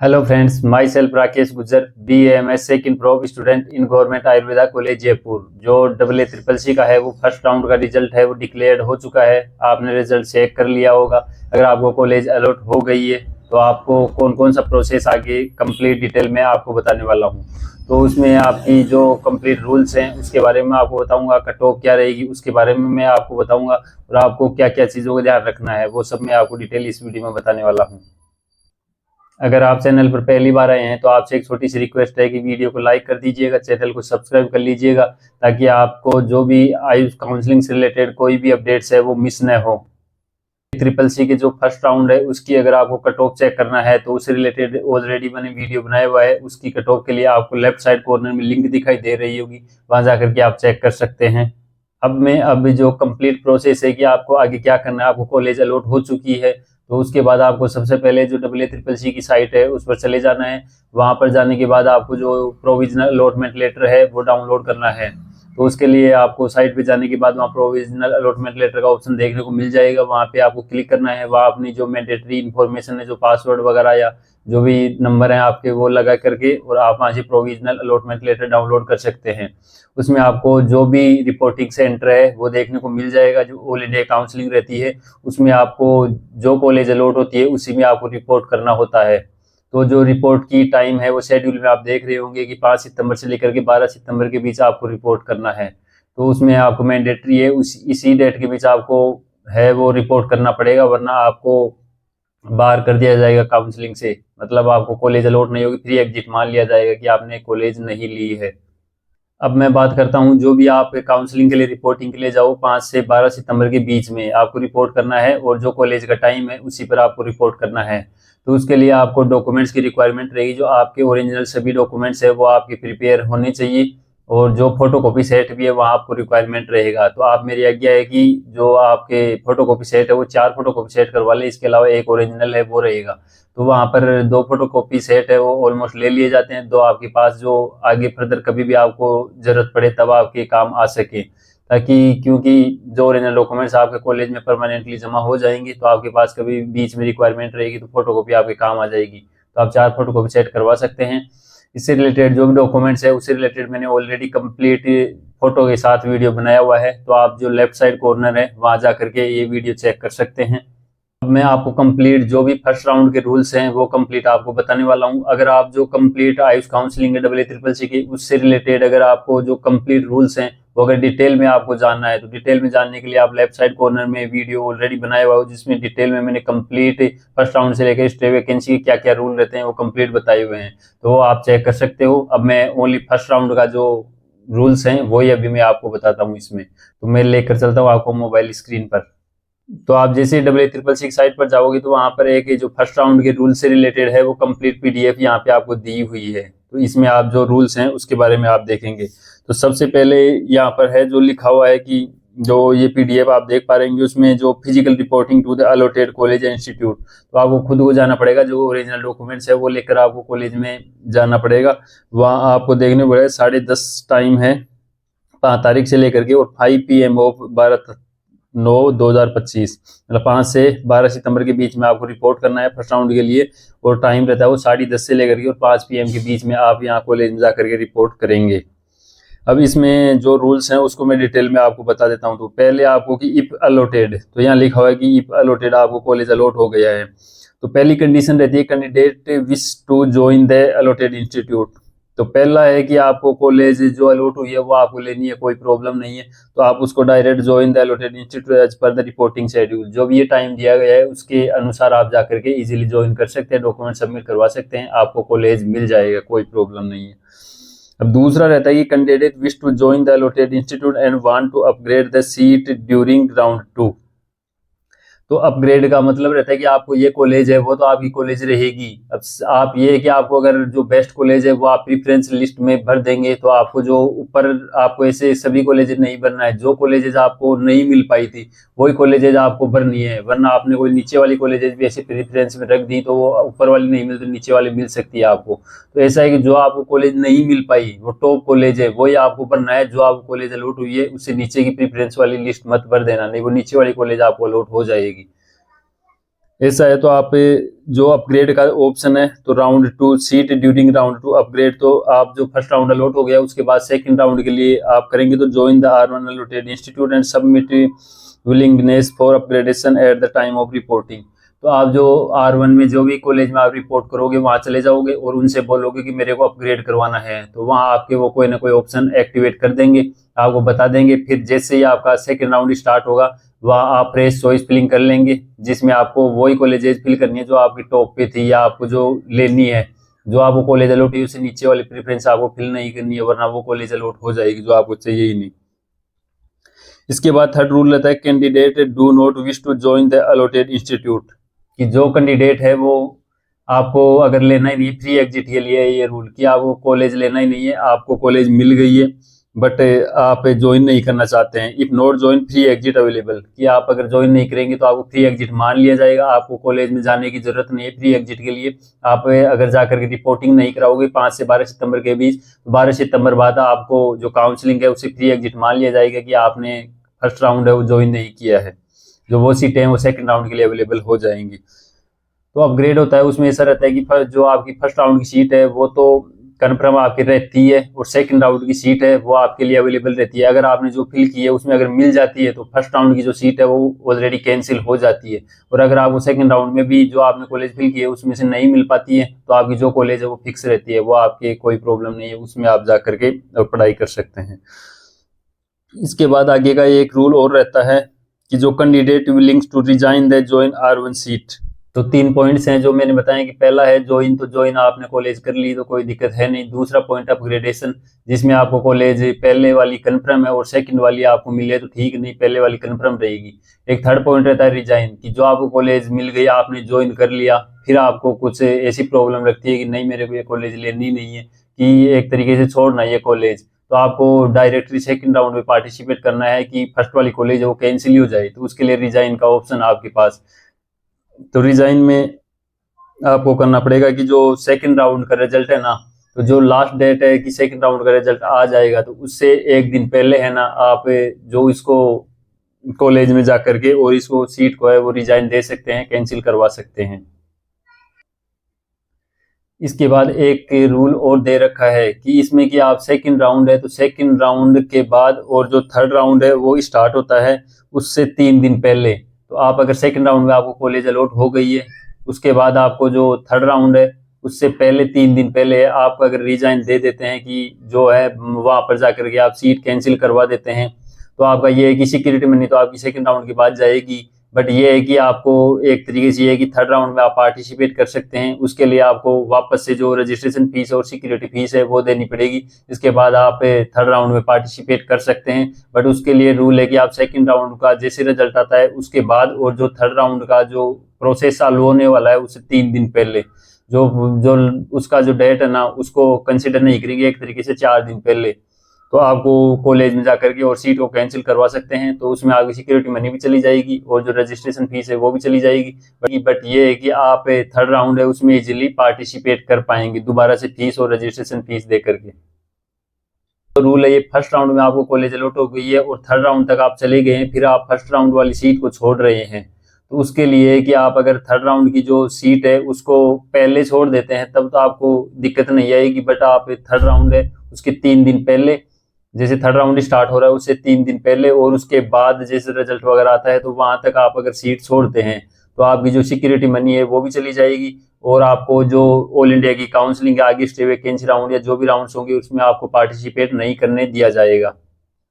Hello friends, my self Rakesh Gujjar, BAMS second probe student in government Ayurveda college Jaipur. जो AA CCC का है वो first round का रिजल्ट है वो डिक्लेयर्ड हो चुका है। आपने रिजल्ट चेक कर लिया होगा। अगर आपको कॉलेज अलॉट हो गई है तो आपको कौन कौन सा प्रोसेस आगे कंप्लीट डिटेल में आपको बताने वाला हूँ। तो उसमें आपकी जो कंप्लीट रूल्स हैं उसके बारे में आपको बताऊंगा, कट ऑफ क्या रहेगी उसके बारे में मैं आपको बताऊंगा, और आपको क्या क्या चीज़ों का ध्यान रखना है वो सब मैं आपको डिटेल इस वीडियो में बताने वाला हूँ। अगर आप चैनल पर पहली बार आए हैं तो आपसे एक छोटी सी रिक्वेस्ट है कि वीडियो को लाइक कर दीजिएगा, चैनल को सब्सक्राइब कर लीजिएगा, ताकि आपको जो भी आयुष काउंसलिंग से रिलेटेड कोई भी अपडेट्स है वो मिस न हो। CCC के जो फर्स्ट राउंड है उसकी अगर आपको कट ऑफ चेक करना है तो उससे रिलेटेड ऑलरेडी मैंने वीडियो बनाया हुआ है। उसकी कट ऑफ के लिए आपको लेफ्ट साइड कॉर्नर में लिंक दिखाई दे रही होगी, वहां जाकर के आप चेक कर सकते हैं। अब जो कंप्लीट प्रोसेस है कि आपको आगे क्या करना है। आपको कॉलेज अलॉट हो चुकी है तो उसके बाद आपको सबसे पहले जो AA CCC की साइट है उस पर चले जाना है। वहां पर जाने के बाद आपको जो प्रोविजनल अलॉटमेंट लेटर है वो डाउनलोड करना है। तो उसके लिए आपको साइट पे जाने के बाद वहाँ प्रोविजनल अलॉटमेंट लेटर का ऑप्शन देखने को मिल जाएगा। वहाँ पे आपको क्लिक करना है। वहाँ अपनी जो मैंडेटरी इन्फॉर्मेशन है, जो पासवर्ड वगैरह या जो भी नंबर हैं आपके, वो लगा करके और आप वहाँ से प्रोविजनल अलॉटमेंट लेटर डाउनलोड कर सकते हैं। उसमें आपको जो भी रिपोर्टिंग सेंटर है वो देखने को मिल जाएगा। जो ऑल इंडिया काउंसलिंग रहती है उसमें आपको जो कॉलेज अलॉट होती है उसी में आपको रिपोर्ट करना होता है। तो जो रिपोर्ट की टाइम है वो शेड्यूल में आप देख रहे होंगे कि 5 सितंबर से लेकर के 12 सितंबर के बीच आपको रिपोर्ट करना है। तो उसमें आपको मैंडेटरी है इसी डेट के बीच आपको है वो रिपोर्ट करना पड़ेगा, वरना आपको बाहर कर दिया जाएगा काउंसलिंग से। मतलब आपको कॉलेज अलॉट नहीं होगी, फ्री एग्जिट मान लिया जाएगा कि आपने कॉलेज नहीं ली है। अब मैं बात करता हूं, जो भी आप काउंसलिंग के लिए रिपोर्टिंग के लिए जाओ 5 से 12 सितंबर के बीच में आपको रिपोर्ट करना है, और जो कॉलेज का टाइम है उसी पर आपको रिपोर्ट करना है। तो उसके लिए आपको डॉक्यूमेंट्स की रिक्वायरमेंट रहेगी। जो आपके ओरिजिनल सभी डॉक्यूमेंट्स है वो आपके प्रिपेयर होने चाहिए, और जो फोटोकॉपी सेट भी है वहाँ आपको रिक्वायरमेंट रहेगा। तो आप मेरी आज्ञा है कि जो आपके फोटोकॉपी सेट है वो 4 फोटोकॉपी सेट करवा ले, इसके अलावा एक ओरिजिनल है वो रहेगा। तो वहाँ पर 2 फोटोकॉपी सेट है वो ऑलमोस्ट ले लिए जाते हैं। 2 आपके पास जो आगे फर्दर कभी भी आपको जरूरत पड़े तब आपके काम आ सके, ताकि क्योंकि जो ओरिजिनल डॉक्यूमेंट्स आपके कॉलेज में परमानेंटली जमा हो जाएंगे तो आपके पास कभी बीच में रिक्वायरमेंट रहेगी तो फोटोकॉपी आपके काम आ जाएगी। तो आप 4 फोटोकॉपी सेट करवा सकते हैं। इससे रिलेटेड जो भी डॉक्यूमेंट्स है उससे रिलेटेड मैंने ऑलरेडी कंप्लीट फोटो के साथ वीडियो बनाया हुआ है। तो आप जो लेफ्ट साइड कॉर्नर है वहां जाकर के ये वीडियो चेक कर सकते हैं। अब मैं आपको कंप्लीट जो भी फर्स्ट राउंड के रूल्स हैं वो कंप्लीट आपको बताने वाला हूं। अगर आप जो कंप्लीट आयुष काउंसलिंग है AA CCC की उससे रिलेटेड अगर आपको जो कंप्लीट रूल्स हैं वो अगर डिटेल में आपको जानना है तो डिटेल में जानने के लिए आप लेफ्ट साइड कॉर्नर में वीडियो ऑलरेडी बनाया हुआ है, जिसमें डिटेल में मैंने कंप्लीट फर्स्ट राउंड से लेकर स्टे वैकेंसी के क्या क्या रूल रहते हैं वो कंप्लीट बताए हुए हैं। तो वो आप चेक कर सकते हो। अब मैं ओनली फर्स्ट राउंड का जो रूल्स हैं वही अभी मैं आपको बताता हूँ इसमें। तो मैं लेकर चलता हूँ आपको मोबाइल स्क्रीन पर। तो आप जैसे AA CCC साइट पर जाओगे तो वहां पर एक जो फर्स्ट राउंड के रूल से रिलेटेड है वो कंप्लीट PDF यहाँ पे आपको दी हुई है। तो इसमें आप जो रूल्स हैं उसके बारे में आप देखेंगे। तो सबसे पहले यहाँ पर है जो लिखा हुआ है कि जो ये PDF आप देख पा रहे हैं उसमें जो physical reporting to the allotted college institute, तो आपको खुद को जाना पड़ेगा। जो ओरिजिनल डॉक्यूमेंट्स है वो लेकर आपको कॉलेज में जाना पड़ेगा। वहाँ आपको देखने पड़ेगा 10:30 टाइम है 5 तारीख से लेकर के, और 5 PM ऑफ 12/9/2025, मतलब 5 से 12 सितंबर के बीच में आपको रिपोर्ट करना है फर्स्ट राउंड के लिए। और टाइम रहता है वो 10:30 से लेकर के और 5 PM के बीच में आप यहाँ कॉलेज में जाकर के रिपोर्ट करेंगे। अब इसमें जो रूल्स हैं उसको मैं डिटेल में आपको बता देता हूँ। तो पहले आपको कि इफ अलॉटेड, तो यहाँ लिखा हुआ है कि इफ अलॉटेड आपको कॉलेज अलॉट हो गया है तो पहली कंडीशन रहती है candidate wish to join the allotted institute. तो पहला है कि आपको कॉलेज जो अलॉट हुई है वो आपको लेनी है, कोई प्रॉब्लम नहीं है। तो आप उसको direct join the allotted institute as per the reporting schedule, जो भी ये टाइम दिया गया है उसके अनुसार आप जाकर के इजीली ज्वाइन कर सकते हैं, डॉक्यूमेंट सबमिट करवा सकते हैं, आपको कॉलेज मिल जाएगा, कोई प्रॉब्लम नहीं है। अब दूसरा रहता है कि candidate wish to join the allotted institute and want to upgrade the seat during round 2। तो अपग्रेड का मतलब रहता है कि आपको ये कॉलेज है वो तो आपकी कॉलेज रहेगी। अब आप ये है कि आपको अगर जो बेस्ट कॉलेज है वो आप प्रेफरेंस लिस्ट में भर देंगे तो आपको जो ऊपर आपको ऐसे सभी कॉलेजेस नहीं भरना है। जो कॉलेजेस आपको नहीं मिल पाई थी वही कॉलेजेस आपको भरनी है, वरना आपने कोई नीचे वाली कॉलेजेस भी ऐसे प्रेफरेंस में रख दी तो वो ऊपर वाली नहीं मिलती, नीचे वाली मिल सकती है आपको। तो ऐसा है कि जो आपको कॉलेज नहीं मिल पाई वो टॉप कॉलेज है वही आपको भरना है। जो आपको कॉलेज अलॉट हुई है उससे नीचे की प्रेफरेंस वाली लिस्ट मत भर देना, नहीं वो नीचे वाली कॉलेज आपको अलॉट हो जाएगी। ऐसा है तो आप जो अपग्रेड का ऑप्शन है, तो round 2 seat during round 2 upgrade, तो आप जो फर्स्ट राउंड अलॉट हो गया उसके बाद सेकंड राउंड के लिए आप करेंगे तो join the R1 allotted institute and submit willingness for upgradation at the time of reporting. तो आप जो R1 में जो भी कॉलेज में आप रिपोर्ट करोगे वहां चले जाओगे और उनसे बोलोगे कि मेरे को अपग्रेड करवाना है, तो वहां आपके वो कोई ना कोई ऑप्शन एक्टिवेट कर देंगे, आपको बता देंगे। फिर जैसे ही आपका सेकंड राउंड स्टार्ट होगा वह आप फ्रेश चॉइस फिलिंग कर लेंगे, जिसमें आपको वही कॉलेजेस फिल करनी है जो आपकी टॉप पे थी या आपको जो लेनी है। जो आपको कॉलेज अलॉट है उससे नीचे वाली प्रेफरेंस आपको फिल नहीं करनी है, वरना वो कॉलेज अलॉट हो जाएगी जो आपको चाहिए ही नहीं। इसके बाद थर्ड रूल रहता है candidate do not wish to join the allotted institute, कि जो कैंडिडेट है वो आपको अगर लेना ही नहीं, फ्री एग्जिट के लिए ये रूल कि आपको कॉलेज लेना ही नहीं है, आपको कॉलेज मिल गई है बट आप ज्वाइन नहीं करना चाहते हैं। If not join free exit available, कि आप अगर ज्वाइन नहीं करेंगे तो आपको फ्री एग्जिट मान लिया जाएगा, आपको कॉलेज में जाने की जरूरत नहीं है फ्री एग्जिट के लिए। आप अगर जाकर के रिपोर्टिंग नहीं कराओगे 5 से 12 सितंबर के बीच, 12 सितंबर बाद आपको जो काउंसलिंग है उससे फ्री एग्जिट मान लिया जाएगा कि आपने फर्स्ट राउंड है वो ज्वाइन नहीं किया है। जो वो सीटें हैं वो सेकंड राउंड के लिए अवेलेबल हो जाएंगी। तो अपग्रेड होता है उसमें ऐसा रहता है कि जो आपकी फर्स्ट राउंड की सीट है वो तो कन्फर्म आपकी रहती है, और सेकंड राउंड की सीट है वो आपके लिए अवेलेबल रहती है। अगर आपने जो फिल की है उसमें अगर मिल जाती है तो फर्स्ट राउंड की जो सीट है वो ऑलरेडी कैंसिल हो जाती है, और अगर आपको सेकंड राउंड में भी जो आपने कॉलेज फिल की है उसमें से नहीं मिल पाती है तो आपकी जो कॉलेज है वो फिक्स रहती है, वो आपके कोई प्रॉब्लम नहीं है, उसमें आप जा करके पढ़ाई कर सकते हैं। इसके बाद आगे का एक रूल और रहता है कि जो candidate willing to resign the join R1 seat, तो 3 पॉइंट्स हैं जो मैंने बताया कि पहला है ज्वाइन, तो ज्वाइन आपने कॉलेज कर ली तो कोई दिक्कत है नहीं। दूसरा पॉइंट अपग्रेडेशन, जिसमें आपको कॉलेज पहले वाली कंफर्म है और सेकंड वाली आपको मिले तो ठीक, नहीं पहले वाली कंफर्म रहेगी। एक थर्ड पॉइंट रहता है रिजाइन, कि जो आपको कॉलेज मिल गई आपने ज्वाइन कर लिया, फिर आपको कुछ ऐसी प्रॉब्लम लगती है कि नहीं मेरे को ये कॉलेज लेनी नहीं है, कि एक तरीके से छोड़ना है ये कॉलेज, तो आपको डायरेक्टली सेकंड राउंड में पार्टिसिपेट करना है कि फर्स्ट वाली कॉलेज है वो कैंसिल हो जाए, तो उसके लिए रिजाइन का ऑप्शन आपके पास। तो रिजाइन में आपको करना पड़ेगा कि जो सेकंड राउंड का रिजल्ट है ना, तो जो लास्ट डेट है कि सेकंड राउंड का रिजल्ट आ जाएगा तो उससे एक दिन पहले है ना आप जो इसको कॉलेज में जा करके और इसको सीट को है वो रिजाइन दे सकते हैं, कैंसिल करवा सकते हैं। इसके बाद एक रूल और दे रखा है कि इसमें कि आप सेकंड राउंड है तो सेकंड राउंड के बाद और जो थर्ड राउंड है वो स्टार्ट होता है उससे 3 दिन पहले। तो आप अगर सेकंड राउंड में आपको कॉलेज अलॉट हो गई है, उसके बाद आपको जो थर्ड राउंड है उससे पहले 3 दिन पहले आप अगर रिजाइन दे देते हैं कि जो है वहां पर जाकर के आप सीट कैंसिल करवा देते हैं, तो आपका ये है कि सिक्योरिटी मनी तो आपकी सेकंड राउंड की बात जाएगी, बट ये है कि आपको एक तरीके से ये है कि थर्ड राउंड में आप पार्टिसिपेट कर सकते हैं। उसके लिए आपको वापस से जो रजिस्ट्रेशन फीस और सिक्योरिटी फीस है वो देनी पड़ेगी। इसके बाद आप थर्ड राउंड में पार्टिसिपेट कर सकते हैं, बट उसके लिए रूल है कि आप सेकंड राउंड का जैसे रिजल्ट आता है उसके बाद और जो थर्ड राउंड का जो प्रोसेस चालू होने वाला है उससे 3 दिन पहले जो जो उसका जो डेट है ना उसको कंसिडर नहीं करेंगे, एक तरीके से 4 दिन पहले तो आपको कॉलेज में जाकर के और सीट को कैंसिल करवा सकते हैं। तो उसमें आपकी सिक्योरिटी मनी भी चली जाएगी और जो रजिस्ट्रेशन फीस है वो भी चली जाएगी, बट ये है कि आप थर्ड राउंड है उसमें इजीली पार्टिसिपेट कर पाएंगे दोबारा से फीस और रजिस्ट्रेशन फीस दे करके। तो रूल है ये, फर्स्ट राउंड में आपको कॉलेज अलॉट हो गई है और थर्ड राउंड तक आप चले गए हैं, फिर आप फर्स्ट राउंड वाली सीट को छोड़ रहे हैं, तो उसके लिए कि आप अगर थर्ड राउंड की जो सीट है उसको पहले छोड़ देते हैं तब तो आपको दिक्कत नहीं आएगी, बट आप थर्ड राउंड है उसके 3 दिन पहले, जैसे थर्ड राउंड स्टार्ट हो रहा है उससे 3 दिन पहले और उसके बाद जैसे रिजल्ट वगैरह आता है तो वहां तक आप अगर सीट छोड़ते हैं तो आपकी जो सिक्योरिटी मनी है वो भी चली जाएगी, और आपको जो ऑल इंडिया की काउंसलिंग आगे स्टे वैकेंसी राउंड या जो भी राउंड्स होंगे उसमें आपको पार्टिसिपेट नहीं करने दिया जाएगा।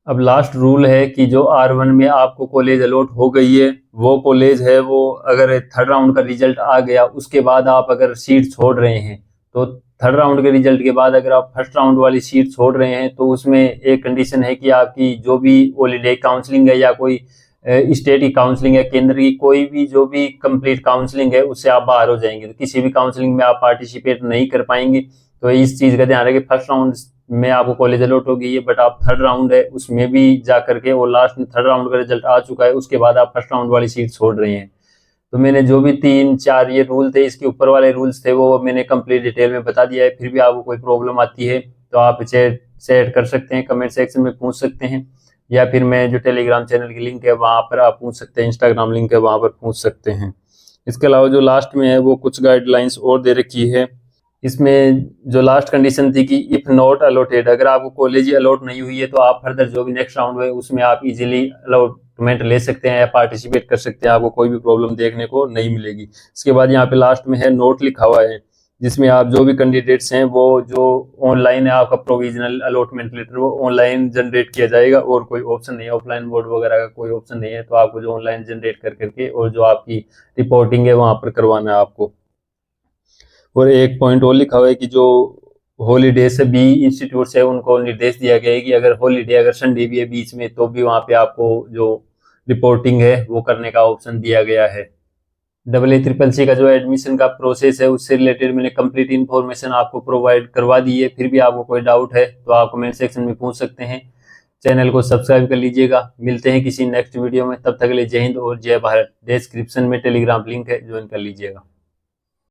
अब लास्ट रूल है कि जो R1 में आपको कॉलेज अलॉट हो गई है वो कॉलेज है वो अगर थर्ड राउंड का रिजल्ट आ गया उसके बाद आप अगर सीट छोड़ रहे हैं, तो थर्ड राउंड के रिजल्ट के बाद अगर आप फर्स्ट राउंड वाली सीट छोड़ रहे हैं तो उसमें एक कंडीशन है कि आपकी जो भी ऑल इंडिया काउंसलिंग है या कोई स्टेट की काउंसलिंग है, केंद्र की कोई भी जो भी कंप्लीट काउंसलिंग है उससे आप बाहर हो जाएंगे, तो किसी भी काउंसलिंग में आप पार्टिसिपेट नहीं कर पाएंगे। तो इस चीज का ध्यान रखें, फर्स्ट राउंड में आपको कॉलेज अलॉट हो गई है बट आप थर्ड राउंड है उसमें भी जा करके और लास्ट में थर्ड राउंड का रिजल्ट आ चुका है उसके बाद आप फर्स्ट राउंड वाली सीट छोड़ रहे हैं। तो मैंने जो भी 3-4 ये रूल थे, इसके ऊपर वाले रूल्स थे वो मैंने कंप्लीट डिटेल में बता दिया है। फिर भी आपको कोई प्रॉब्लम आती है तो आप चैट से ऐड कर सकते हैं, कमेंट सेक्शन में पूछ सकते हैं, या फिर मैं जो टेलीग्राम चैनल की लिंक है वहां पर आप पूछ सकते हैं, इंस्टाग्राम लिंक है वहां पर पूछ सकते हैं। इसके अलावा जो लास्ट में है वो कुछ गाइडलाइंस और दे रखी है। इसमें जो लास्ट कंडीशन थी कि इफ नॉट अलॉटेड, अगर आपको कॉलेज अलॉट नहीं हुई है तो आप फर्दर जो भी नेक्स्ट राउंड है उसमें आप इजीली अलॉटमेंट ले सकते हैं या पार्टिसिपेट कर सकते हैं, आपको कोई भी प्रॉब्लम देखने को नहीं मिलेगी। इसके बाद यहाँ पे लास्ट में है नोट लिखा हुआ है, जिसमें आप जो भी कैंडिडेट्स हैं वो जो ऑनलाइन है आपका प्रोविजनल अलॉटमेंट लेटर वो ऑनलाइन जनरेट किया जाएगा, और कोई ऑप्शन नहीं है, ऑफलाइन बोर्ड वगैरह का कोई ऑप्शन नहीं है। तो आपको जो ऑनलाइन जनरेट कर करके और जो आपकी रिपोर्टिंग है वहां पर करवाना है आपको। और एक पॉइंट और लिखा हुआ है कि जो हॉलीडे से भी इंस्टीट्यूट से उनको निर्देश दिया गया है कि अगर हॉलीडे अगर संडे भी है बीच में तो भी वहां पे आपको जो रिपोर्टिंग है वो करने का ऑप्शन दिया गया है। AA CCC का जो एडमिशन का प्रोसेस है उससे रिलेटेड मैंने कंप्लीट इन्फॉर्मेशन आपको प्रोवाइड करवा दी है। फिर भी आपको कोई डाउट है तो आप कमेंट सेक्शन में पूछ सकते हैं। चैनल को सब्सक्राइब कर लीजिएगा। मिलते हैं किसी नेक्स्ट वीडियो में, तब तक के लिए जय हिंद और जय भारत। डिस्क्रिप्शन में टेलीग्राम लिंक है, ज्वाइन कर लीजिएगा।